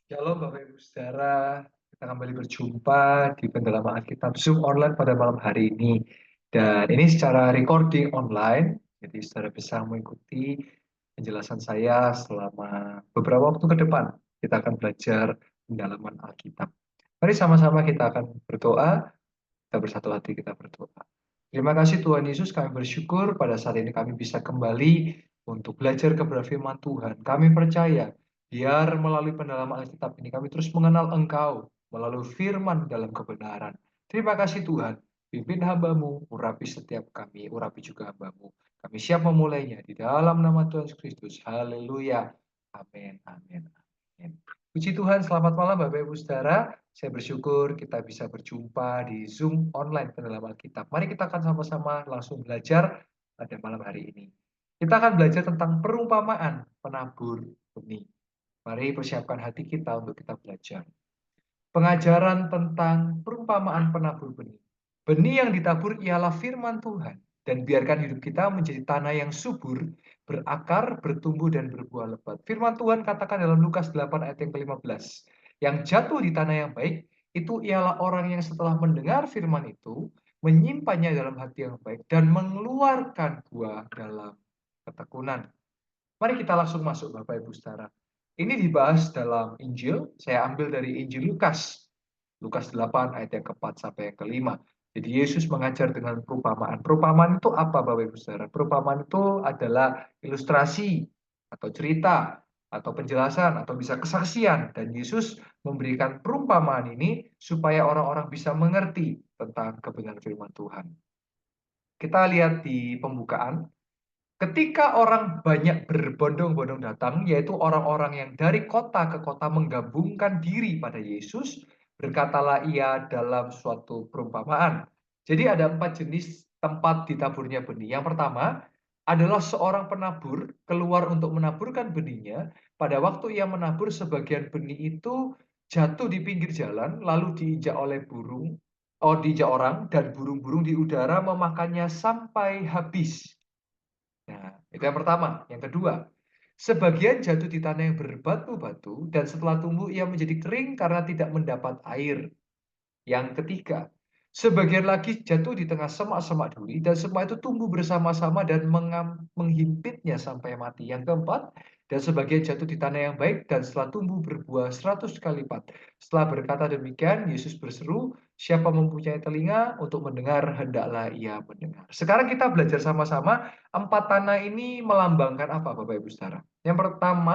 Shalom Bapak Ibu Saudara, kita kembali berjumpa di pendalaman Alkitab Zoom online pada malam hari ini. Dan ini secara recording online, jadi saudara bisa mengikuti penjelasan saya selama beberapa waktu ke depan. Kita akan belajar pendalaman Alkitab. Mari sama-sama kita akan berdoa, kita bersatu hati kita berdoa. Terima kasih Tuhan Yesus, kami bersyukur pada saat ini kami bisa kembali untuk belajar kebenaran firman Tuhan. Kami percaya, biar melalui pendalaman Alkitab ini kami terus mengenal Engkau, melalui firman dalam kebenaran. Terima kasih Tuhan, pimpin hamba-Mu, urapi setiap kami, urapi juga hamba-Mu. Kami siap memulainya di dalam nama Tuhan Yesus Kristus. Haleluya. Amin, amin, amin. Puji Tuhan, selamat malam Bapak Ibu Saudara. Saya bersyukur kita bisa berjumpa di Zoom online pendalaman Alkitab. Mari kita akan sama-sama langsung belajar pada malam hari ini. Kita akan belajar tentang perumpamaan penabur benih. Mari persiapkan hati kita untuk kita belajar. Pengajaran tentang perumpamaan penabur benih. Benih yang ditabur ialah firman Tuhan. Dan biarkan hidup kita menjadi tanah yang subur, berakar, bertumbuh, dan berbuah lebat. Firman Tuhan katakan dalam Lukas 8 ayat yang ke-15. Yang jatuh di tanah yang baik, itu ialah orang yang setelah mendengar firman itu, menyimpannya dalam hati yang baik, dan mengeluarkan buah dalam ketekunan. Mari kita langsung masuk Bapak Ibu Saudara. Ini dibahas dalam Injil, saya ambil dari Injil Lukas. Lukas 8 ayat yang ke-4 sampai yang ke-5. Jadi Yesus mengajar dengan perumpamaan. Perumpamaan itu apa Bapak Ibu Saudara? Perumpamaan itu adalah ilustrasi atau cerita atau penjelasan atau bisa kesaksian, dan Yesus memberikan perumpamaan ini supaya orang-orang bisa mengerti tentang kebenaran firman Tuhan. Kita lihat di pembukaan. Ketika orang banyak berbondong-bondong datang, yaitu orang-orang yang dari kota ke kota menggabungkan diri pada Yesus, berkatalah ia dalam suatu perumpamaan. Jadi ada 4 jenis tempat ditaburnya benih. Yang pertama adalah seorang penabur keluar untuk menaburkan benihnya. Pada waktu ia menabur, sebagian benih itu jatuh di pinggir jalan, lalu diinjak oleh burung, diinjak orang, dan burung-burung di udara memakannya sampai habis. Nah, itu yang pertama. Yang kedua, sebagian jatuh di tanah yang berbatu-batu dan setelah tumbuh ia menjadi kering karena tidak mendapat air. Yang ketiga, sebagian lagi jatuh di tengah semak-semak duri dan semak itu tumbuh bersama-sama dan menghimpitnya sampai mati. Yang keempat, dan sebagian jatuh di tanah yang baik dan setelah tumbuh berbuah 100 kali lipat. Setelah berkata demikian, Yesus berseru, siapa mempunyai telinga untuk mendengar, hendaklah ia mendengar. Sekarang kita belajar sama-sama, 4 tanah ini melambangkan apa Bapak Ibu Saudara? Yang pertama,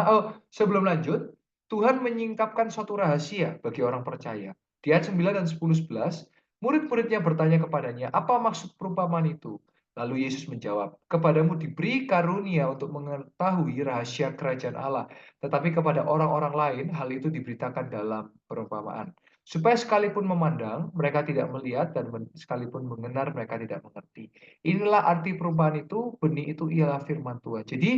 sebelum lanjut, Tuhan menyingkapkan suatu rahasia bagi orang percaya. Di ayat 9 dan 10-11, murid-muridnya bertanya kepadanya, apa maksud perumpamaan itu? Lalu Yesus menjawab, kepadamu diberi karunia untuk mengetahui rahasia kerajaan Allah. Tetapi kepada orang-orang lain, hal itu diberitakan dalam perumpamaan. Supaya sekalipun memandang, mereka tidak melihat, dan sekalipun mendengar, mereka tidak mengerti. Inilah arti perumpamaan itu, benih itu ialah firman Tuhan. Jadi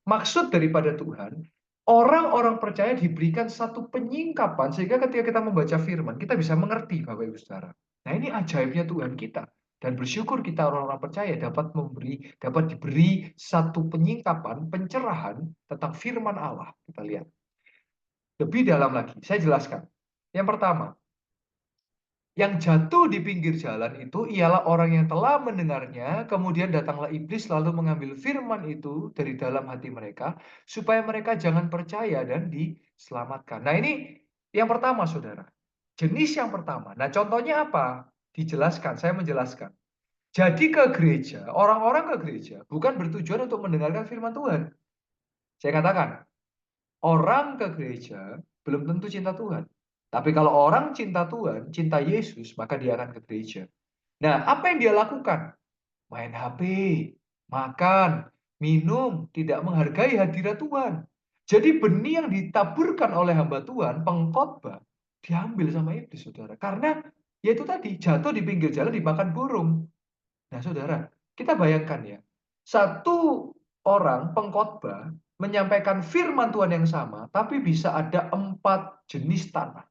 maksud daripada Tuhan, orang-orang percaya diberikan satu penyingkapan sehingga ketika kita membaca firman, kita bisa mengerti Bapak Ibu Saudara. Nah, ini ajaibnya Tuhan kita. Dan bersyukur kita orang-orang percaya dapat diberi satu penyingkapan, pencerahan tentang firman Allah. Kita lihat. Lebih dalam lagi, saya jelaskan. Yang pertama, yang jatuh di pinggir jalan itu ialah orang yang telah mendengarnya, kemudian datanglah iblis lalu mengambil firman itu dari dalam hati mereka, supaya mereka jangan percaya dan diselamatkan. Nah, ini yang pertama, saudara. Jenis yang pertama. Nah, contohnya apa? Dijelaskan, saya menjelaskan. Jadi ke gereja, orang-orang ke gereja bukan bertujuan untuk mendengarkan firman Tuhan. Saya katakan, orang ke gereja belum tentu cinta Tuhan. Tapi kalau orang cinta Tuhan, cinta Yesus, maka dia akan ke gereja. Nah, apa yang dia lakukan? Main HP, makan, minum, tidak menghargai hadirat Tuhan. Jadi benih yang ditaburkan oleh hamba Tuhan, pengkhotbah, diambil sama iblis, saudara. Karena ya itu tadi, jatuh di pinggir jalan dimakan burung. Nah, saudara, kita bayangkan ya, satu orang pengkhotbah menyampaikan firman Tuhan yang sama, tapi bisa ada 4 jenis tanah.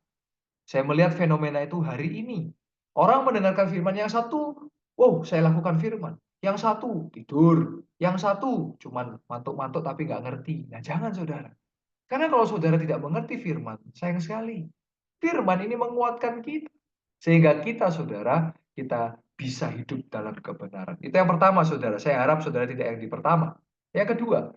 Saya melihat fenomena itu hari ini. Orang mendengarkan firman yang satu, wow, saya lakukan firman. Yang satu tidur, yang satu cuman mantuk-mantuk tapi nggak ngerti. Nah, jangan saudara. Karena kalau saudara tidak mengerti firman, sayang sekali. Firman ini menguatkan kita. Sehingga kita, saudara, kita bisa hidup dalam kebenaran. Itu yang pertama, saudara. Saya harap saudara tidak yang di pertama. Yang kedua,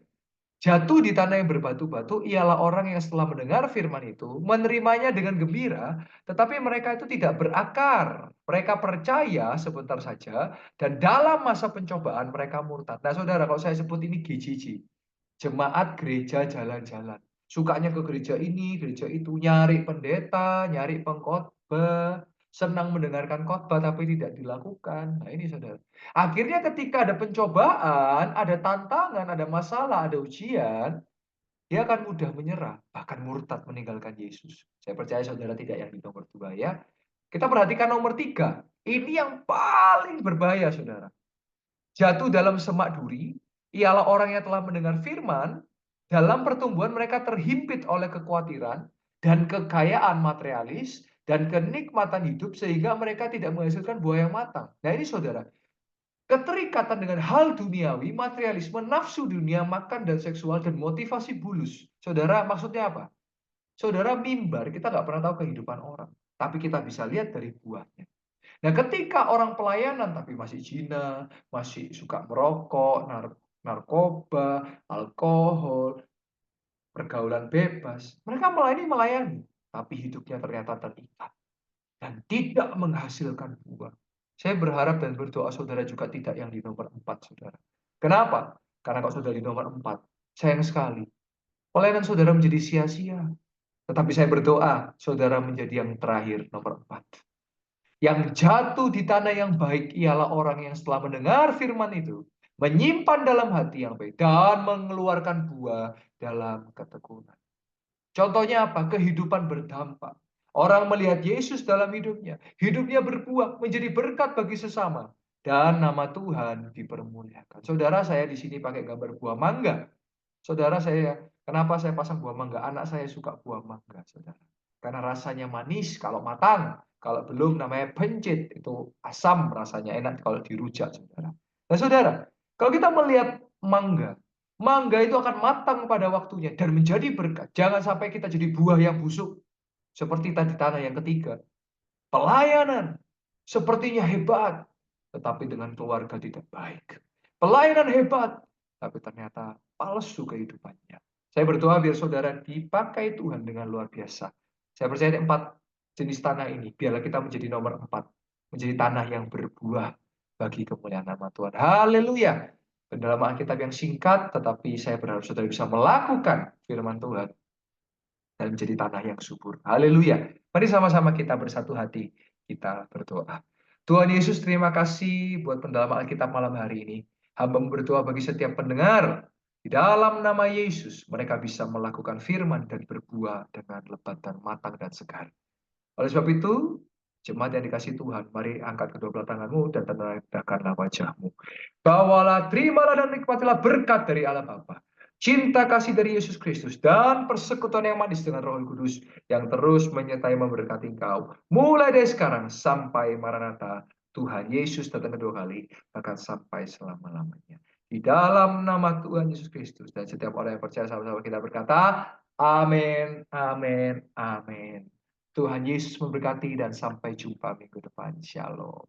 jatuh di tanah yang berbatu-batu ialah orang yang setelah mendengar firman itu, menerimanya dengan gembira, tetapi mereka itu tidak berakar. Mereka percaya sebentar saja, dan dalam masa pencobaan mereka murtad. Nah, saudara, kalau saya sebut ini GJJ, jemaat gereja jalan-jalan. Sukanya ke gereja ini, gereja itu, nyari pendeta, nyari pengkhotbah, senang mendengarkan khotbah tapi tidak dilakukan. Nah, ini saudara. Akhirnya ketika ada pencobaan, ada tantangan, ada masalah, ada ujian, dia akan mudah menyerah, bahkan murtad meninggalkan Yesus. Saya percaya saudara tidak yang di nomor dua ya. Kita perhatikan nomor tiga. Ini yang paling berbahaya, saudara. Jatuh dalam semak duri, ialah orang yang telah mendengar firman, dalam pertumbuhan mereka terhimpit oleh kekhawatiran dan kekayaan materialis dan kenikmatan hidup sehingga mereka tidak menghasilkan buah yang matang. Nah ini saudara, keterikatan dengan hal duniawi, materialisme, nafsu dunia, makan dan seksual, dan motivasi bulus. Saudara, maksudnya apa? Saudara mimbar, kita nggak pernah tahu kehidupan orang. Tapi kita bisa lihat dari buahnya. Nah, ketika orang pelayanan tapi masih zina, masih suka merokok, narkoba, alkohol, pergaulan bebas, mereka melayani, tapi hidupnya ternyata terikat dan tidak menghasilkan buah. Saya berharap dan berdoa saudara juga tidak yang di nomor 4, saudara. Kenapa? Karena kalau saudara di nomor 4, sayang sekali, pelayanan saudara menjadi sia-sia. Tetapi saya berdoa, saudara menjadi yang terakhir, nomor 4. Yang jatuh di tanah yang baik ialah orang yang setelah mendengar firman itu, menyimpan dalam hati yang baik, dan mengeluarkan buah dalam ketekunan. Contohnya apa? Kehidupan berdampak. Orang melihat Yesus dalam hidupnya. Hidupnya berbuah, menjadi berkat bagi sesama. Dan nama Tuhan dipermuliakan. Saudara, saya di sini pakai gambar buah mangga. Saudara, kenapa saya pasang buah mangga? Anak saya suka buah mangga, saudara. Karena rasanya manis kalau matang. Kalau belum namanya pencit. Itu asam rasanya, enak kalau dirujak, saudara. Nah, saudara, kalau kita melihat mangga, mangga itu akan matang pada waktunya dan menjadi berkat. Jangan sampai kita jadi buah yang busuk. Seperti tadi tanah yang ketiga. Pelayanan sepertinya hebat, tetapi dengan keluarga tidak baik. Pelayanan hebat, tapi ternyata palsu kehidupannya. Saya berdoa biar saudara dipakai Tuhan dengan luar biasa. Saya percaya 4 jenis tanah ini, biarlah kita menjadi nomor 4. Menjadi tanah yang berbuah bagi kemuliaan nama Tuhan. Haleluya. Pendalaman Alkitab yang singkat, tetapi saya berharap saudara bisa melakukan firman Tuhan dan menjadi tanah yang subur. Haleluya. Mari sama-sama kita bersatu hati, kita berdoa. Tuhan Yesus, terima kasih buat pendalaman Alkitab malam hari ini. Hamba berdoa bagi setiap pendengar. Di dalam nama Yesus, mereka bisa melakukan firman dan berbuah dengan lebat dan matang dan segar. Oleh sebab itu, jemaat yang dikasih Tuhan, mari angkat kedua belah tanganmu dan tandahkanlah wajahmu. Bawalah, terimalah dan nikmatilah berkat dari Allah Bapa, cinta kasih dari Yesus Kristus, dan persekutuan yang manis dengan Roh Kudus yang terus menyertai memberkati engkau. Mulai dari sekarang sampai Maranatha, Tuhan Yesus datang kedua kali, bahkan sampai selama-lamanya. Di dalam nama Tuhan Yesus Kristus, dan setiap orang yang percaya sama-sama kita berkata, amin, amin, amin. Tuhan Yesus memberkati dan sampai jumpa minggu depan. Shalom.